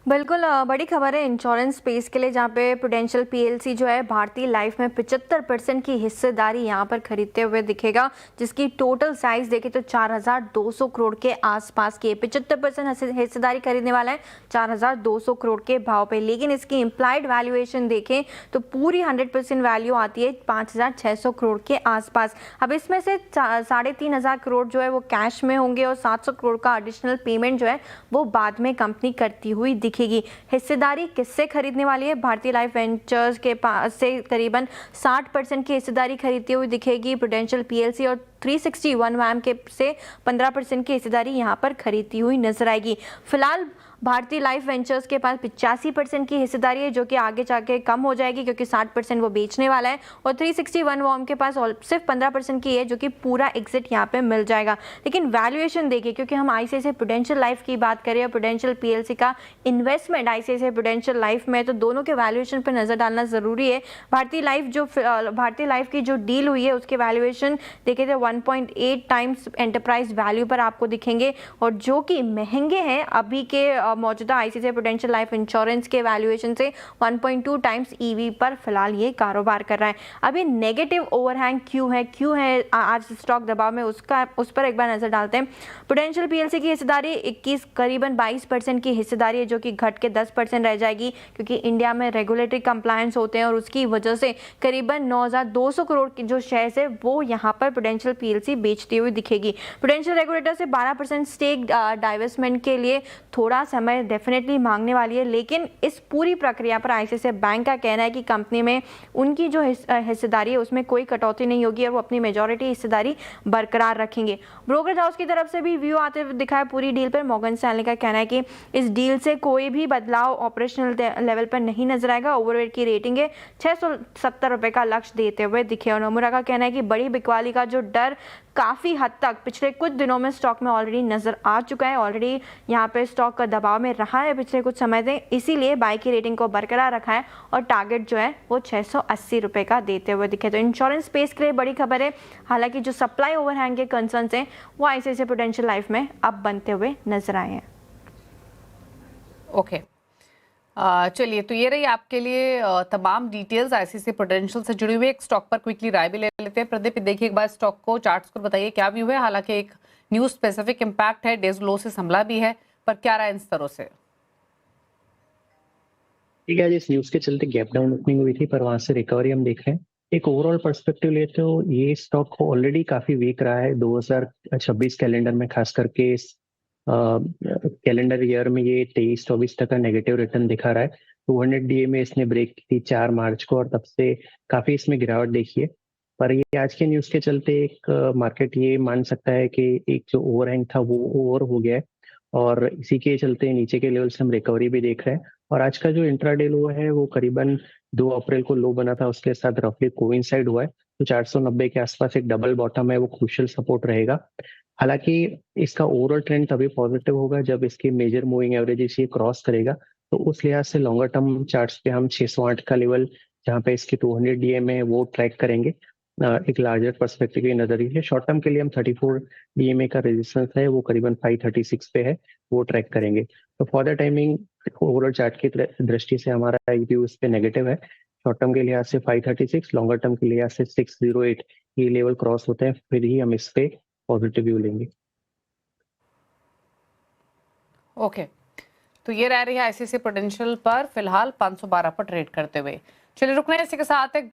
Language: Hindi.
बिल्कुल बड़ी खबर है इंश्योरेंस स्पेस के लिए, जहां पे प्रूडेंशियल पीएलसी जो है भारतीय लाइफ में 75% की हिस्सेदारी यहां पर खरीदते हुए दिखेगा, जिसकी टोटल साइज देखें तो 4,200 करोड़ के आसपास की है। 75% हिस्सेदारी खरीदने वाला है 4,200 करोड़ के भाव पे, लेकिन इसकी इम्प्लाइड वैल्यूएशन देखें तो पूरी 100% वैल्यू आती है 5,600 करोड़ के आसपास। अब इसमें से 3,500 करोड़ जो है वो कैश में होंगे और 700 करोड़ का एडिशनल पेमेंट जो है वो बाद में कंपनी करती हुई दिखेगी। हिस्सेदारी किससे खरीदने वाली है? भारतीय लाइफ वेंचर्स के पास से करीबन 60% की हिस्सेदारी खरीदती हुई दिखेगी प्रूडेंशियल पीएलसी, और 360 वैम के से 15% की हिस्सेदारी यहां पर खरीदती हुई नजर आएगी। फिलहाल भारतीय लाइफ वेंचर्स के पास 85% की हिस्सेदारी है, जो कि आगे जाके कम हो जाएगी क्योंकि 60% वो बेचने वाला है, और 361 वॉम के पास सिर्फ 15% की है, जो कि पूरा एग्जिट यहाँ पे मिल जाएगा। लेकिन वैल्यूएशन देखिए, क्योंकि हम आईसीआईसीआई प्रूडेंशियल लाइफ की बात करें और प्रूडेंशियल पीएलसी का इन्वेस्टमेंट आईसीआईसीआई प्रूडेंशियल लाइफ में, तो दोनों के वैल्यूएशन पर नजर डालना जरूरी है। भारतीय लाइफ की जो डील हुई है उसके वैल्यूएशन देखे तो 1.8 टाइम्स एंटरप्राइज वैल्यू पर आपको दिखेंगे, और जो कि महंगे हैं अभी के मौजूदा आईसीआईसीआई प्रूडेंशियल लाइफ इंश्योरेंस के वैल्यूएशन से 1.2 टाइम्स ईवी पर फिलहाल ये कारोबार कर रहा है। अभी नेगेटिव ओवरहैंग क्यों है आज स्टॉक दबाव में, उस पर एक बार नजर डालते हैं। प्रूडेंशियल पीएलसी की हिस्सेदारी 21 करीबन 22% की हिस्सेदारी है, जो कि घट के 10% रह जाएगी, क्योंकि इंडिया में रेगुलेटरी कंप्लायंस होते हैं और उसकी वजह से करीबन 9,200 करोड़ की जो शेयर्स है वो यहाँ पर प्रूडेंशियल पीएलसी बेचती हुई दिखेगी। प्रूडेंशियल रेगुलेटर से 12% स्टेक डाइवेस्टमेंट के लिए थोड़ा समय डेफिनेटली मांगने वाली है, लेकिन इस पूरी प्रक्रिया पर आईसीआईसीआई बैंक का कहना है कि कंपनी में उनकी जो हिस्सेदारी है उसमें कोई कटौती नहीं होगी और वो अपनी मेजॉरिटी हिस्सेदारी बरकरार रखेंगे। ब्रोकरेज हाउस की तरफ से भी व्यू आते हुए दिखा है पूरी डील पर। मॉर्गन स्टैनली का कहना है कि इस डील से कोई भी बदलाव ऑपरेशनल लेवल पर नहीं नजर आएगा। ओवरवेट की रेटिंग है 670 रुपए का लक्ष्य देते हुए दिखे, और नोमुरा का कहना है कि बड़ी बिकवाली का जो डर काफी हद तक पिछले कुछ दिनों में स्टॉक में ऑलरेडी नजर आ चुका है। ऑलरेडी यहाँ पे स्टॉक का दबाव में रहा है पिछले कुछ समय से, इसीलिए बाई की रेटिंग को बरकरार रखा है और टारगेट जो है वो 680 रुपए का देते हुए दिखे। तो इंश्योरेंस स्पेस के लिए बड़ी खबर है। हालांकि जो सप्लाई ओवरहैंग के कंसर्न हैं वो आईसीआईसीआई प्रूडेंशियल लाइफ में अब बनते हुए नजर आए हैं। ओके, चलिए, तो ये रही आपके लिए तमाम डिटेल्स आईसीआईसीआई प्रूडेंशियल से जुड़ी हुई। एक स्टॉक पर क्विकली राय भी ले लेते हैं। प्रदीप, देखिए एक बार स्टॉक को चार्ट्स को बताइए क्या व्यू है। हालांकि एक न्यूज स्पेसिफिक इम्पैक्ट है, डेज लो से संभला भी है, पर क्या रहा इन स्तरों से? ठीक है, इस न्यूज के चलते गैप डाउन ओपनिंग हुई थी, पर वहां से रिकवरी हम देख रहे हैं। एक ओवरऑल पर्सपेक्टिव ले तो ये स्टॉक ऑलरेडी काफी वीक रहा है 2026 कैलेंडर में, खास करके इस कैलेंडर ईयर में ये 23-24% नेगेटिव रिटर्न दिखा रहा है। 200 डीए में इसने ब्रेक की थी 4 मार्च को, और तब से काफी इसमें गिरावट देखी है। पर ये आज के न्यूज के चलते एक मार्केट ये मान सकता है कि एक जो ओवरहैंग था वो ओवर हो गया है, और इसी के चलते नीचे के लेवल से हम रिकवरी भी देख रहे हैं। और आज का जो इंट्राडे लो है वो करीबन 2 अप्रैल को लो बना था, उसके साथ रफली कोइंसाइड हुआ है। तो 490 के आसपास एक डबल बॉटम है, वो क्रूशियल सपोर्ट रहेगा। हालांकि इसका ओवरऑल ट्रेंड तभी पॉजिटिव होगा जब इसकी मेजर मूविंग एवरेज ये क्रॉस करेगा। तो उस लिहाज से लॉन्गर टर्म चार्ट्स पे हम 608 का लेवल, जहाँ पे इसकी 200 डीएम है, वो ट्रैक करेंगे। एक लार्जर पर्सपेक्टिव की नजरिए है। शॉर्ट टर्म के लिए हम 34 डीएमए का रेजिस्टेंस है वो करीबन 536 पे है, वो ट्रैक करेंगे। तो for the timing overall chart की दृष्टि से हमारा व्यू इस पे नेगेटिव है। शॉर्ट टर्म के लिहाज से 536, लॉन्गर टर्म के लिहाज से 608 ये लेवल क्रॉस होते हैं, फिर ही हम इस पे पॉजिटिव व्यू लेंगे। ओके, तो ये रह रही है आईसीआईसीआई प्रूडेंशियल पर फिलहाल 512 पर ट्रेड करते हुए। चलिए रुकना है इसी के साथ एक